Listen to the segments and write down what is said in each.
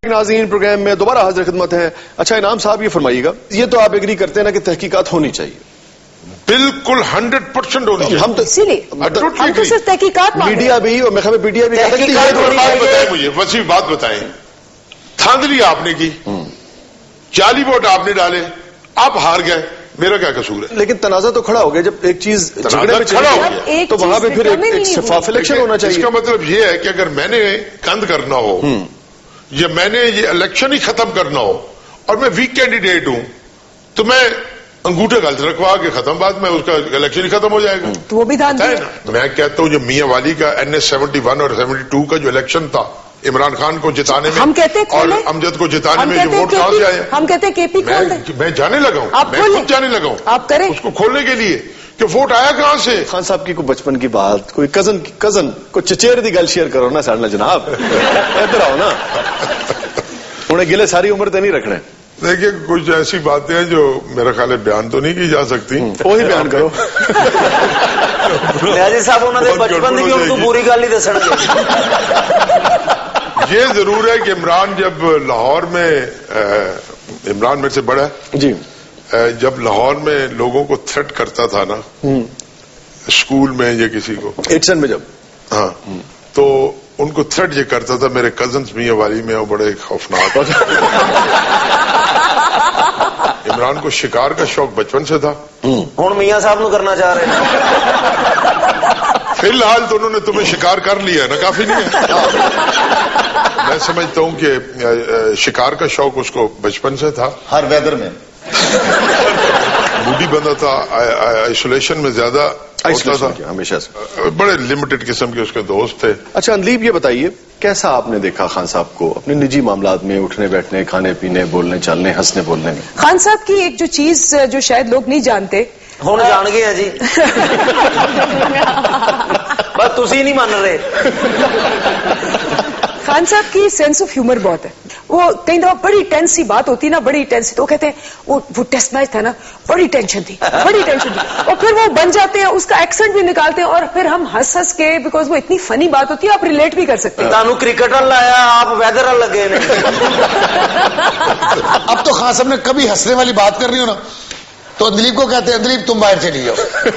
नाज़रीन प्रोग्राम में दोबारा हाजिर खिदमत है। अच्छा इनाम साहब ये फरमाइएगा, ये तो आप एग्री करते हैं ना कि तहकीकात होनी चाहिए? बिल्कुल 100% होनी चाहिए। हम तो इसीलिए हम तो सिर्फ तहकीकात मांग रहे हैं। मीडिया भी और मैं मीडिया भी बात बताएं मुझे, बस ये बात बताएं। धांधली आपने की, जाली वोट आपने डाले, आप हार गए, मेरा क्या कसूर है? लेकिन तनाजा तो खड़ा हो गया जब एक चीज झगड़े में खड़ा हो गया तो वहां पे फिर एक शफाफ इलेक्शन होना चाहिए। इसका मतलब ये है कि अगर मैंने कंध करना हो या मैंने ये इलेक्शन ही खत्म करना हो और मैं वीक कैंडिडेट हूं तो मैं अंगूठे गलत रखवा के खत्म, बाद में उसका इलेक्शन ही खत्म हो जाएगा। तो वो भी धांधली है ना। मैं कहता हूं जो मियां वाली का NS 71 और 72 का जो इलेक्शन था, इमरान खान को जिताने में हम कहते और अमजद को जिताने में जो वोट कहां से आए, हम कहते हैं केपी खोल दे। मैं जाने लगा हूं, मैं खुद जाने लगा हूं, आप करें उसको खोलने के लिए कि वोट आया कहां से। खान साहब की कोई बचपन की बात, कोई कजन को चचेर दी गल शेयर करो ना साढ़े जनाब, इधर आओ ना, उन्हें गिले सारी उम्र तो नहीं रखने। देखिए कुछ ऐसी बातें हैं जो मेरा ख्याल है बयान तो नहीं की जा सकती। वही बयान करो। लिहाजी साहब उन्होंने बचपन की उनको पूरी गल नहीं दसनी। ये जरूर है कि इमरान जब लाहौर में, इमरान मेरे से बड़ा है जी, जब लाहौर में लोगों को थ्रेट करता था ना, स्कूल में या किसी को 87 में जब, हाँ, तो उनको थ्रेट ये करता था। मेरे कजन्स मियां वाली में वो बड़े खौफनाक। इमरान को शिकार का शौक बचपन से था। हुण मियां साहब नु करना चाह रहे हैं। फिलहाल तो उन्होंने तुम्हें शिकार कर लिया ना, काफी नहीं है। मैं समझता हूं कि शिकार का शौक उसको बचपन से था। हर वेदर में बूढ़ी बंदा था, आइसोलेशन में ज्यादा होता था हमेशा से। बड़े लिमिटेड किस्म के उसके दोस्त थे। अच्छा अंदलीब ये बताइए, कैसा आपने देखा खान साहब को अपने निजी मामलात में, उठने बैठने, खाने पीने, बोलने चलने, हंसने बोलने में? खान साहब की एक जो चीज जो शायद लोग नहीं जानते, हुण जान गए हैं जी। बस तुसी नहीं मान रहे। खान साहब की सेंस ऑफ ह्यूमर बहुत है। वो कई दफा बड़ी टेंस सी बात होती है ना, बड़ी टेंस, तो कहते हैं वो टेस्ट मैच था ना, बड़ी टेंशन थी, बड़ी टेंशन थी, और फिर वो बन जाते हैं, उसका एक्सेंट भी निकालते हैं और फिर हम हंस हंस के, बिकॉज वो इतनी फनी बात होती है, आप रिलेट भी कर सकते हैं। तानू क्रिकेट लाया, आप वेदर लगे ने। अब तो खान साहब ने कभी हंसने वाली बात कर रही हो ना तो अंदलीब को कहते हैं अंदलीब तुम बाहर चली जाओ।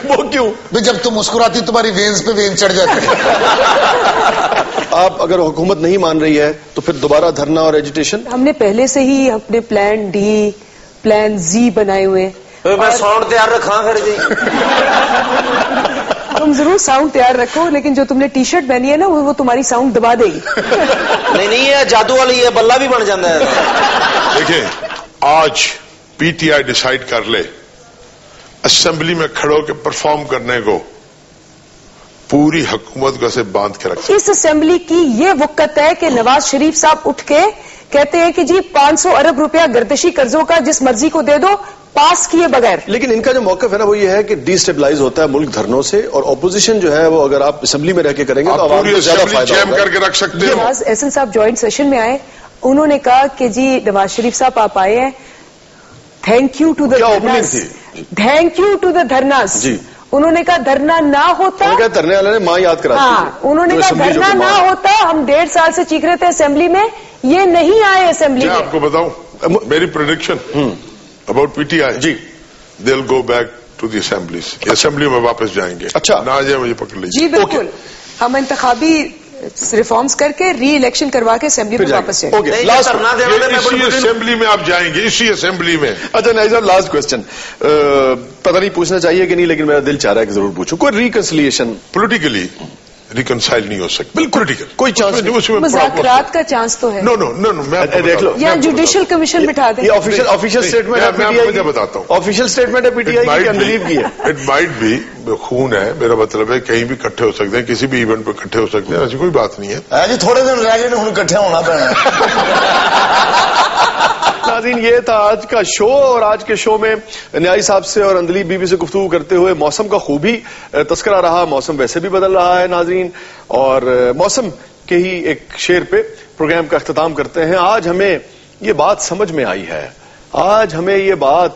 वो क्यों? भाई जब तुम मुस्कुराती तुम्हारी वेन्स पे वेन चढ़ जाती है। आप अगर हुकूमत नहीं मान रही है तो फिर दोबारा धरना और एजिटेशन? हमने पहले से ही अपने प्लान डी, प्लान जी बनाए हुए। तो मैं साउंड तैयार रखा फिर जी। तुम जरूर साउंड तैयार रखो, लेकिन जो तुमने टी शर्ट पहनी है ना वो तुम्हारी साउंड दबा देगी। नहीं ये जादू वाली है, बल्ला भी बन जाता है। देखिए आज PTI डिसाइड कर ले असेंबली में खड़ो के परफॉर्म करने को, पूरी हुकूमत को से बांध के रख। इस असेंबली की ये वक़्त है कि नवाज शरीफ साहब उठ के कहते हैं कि जी 500 अरब रुपया गर्दिशी कर्जों का जिस मर्जी को दे दो, पास किए बगैर। लेकिन इनका जो मौकफ है ना वो ये है कि डिस्टेबलाइज होता है मुल्क धरनों से, और ऑपोजिशन जो है वो अगर आप असेंबली में रह के करेंगे तो आवाम को ज्यादा फायदा होगा। करके रख सकते हो। नवाज एहसन साहब ज्वाइंट सेशन में आए, उन्होंने कहा कि जी नवाज शरीफ साहब आप आए हैं, thank you to the dharnas, thank you to the dharnas जी। उन्होंने कहा धरना ना होता, धरने वाले ने मां याद करा। हाँ, उन्होंने कहा धरना ना होता, हम 1.5 साल से चीख रहे थे असेंबली में, ये नहीं आए असेंबली में। आपको बताऊं मेरी prediction about PTI ji, they will go back to the assemblies, assembly में वापस जाएंगे। अच्छा ना आ जाए मुझे पकड़ लीजिए जी बिल्कुल। हम इंतखाबी रिफॉर्म्स करके री इलेक्शन करवा के असेंबली में वापस जाएंगे। इसी असेंबली में आप जाएंगे, इसी असेंबली में। अच्छा नहीं साहब, लास्ट क्वेश्चन, पता नहीं पूछना चाहिए कि नहीं, लेकिन मेरा दिल चाह रहा है कि जरूर पूछूं। कोई रिकंसिलिएशन पोलिटिकली रिकंसाइल नहीं हो सकती, बिल्कुल कोई चांस नहीं, मुज़ाकरात का चांस तो है। नो नो नो नो, मैं देख लो, या जुडिशियल कमीशन बिठा दें। ये ऑफिशियल स्टेटमेंट है, मैं मुझे बताता हूँ, ऑफिशियल स्टेटमेंट है PTI की, अंदलीब की है। इट माइट बी, खून है, मेरा मतलब है कहीं भी इकट्ठे हो सकते हैं, किसी भी इवेंट पे इकट्ठे हो सकते हैं, ऐसी कोई बात नहीं है जी। थोड़े दिन रह गए, इकट्ठे होना पैना। नाज़रीन ये था आज का शो, और आज के शो में न्याई साहब से और अंदलीब बीबी से गुफ्तगू करते हुए मौसम का खूबी तस्करा रहा। मौसम वैसे भी बदल रहा है नाज़रीन, और मौसम के ही एक शेर पे प्रोग्राम का अख्ताम करते हैं। आज हमें ये बात समझ में आई है, आज हमें ये बात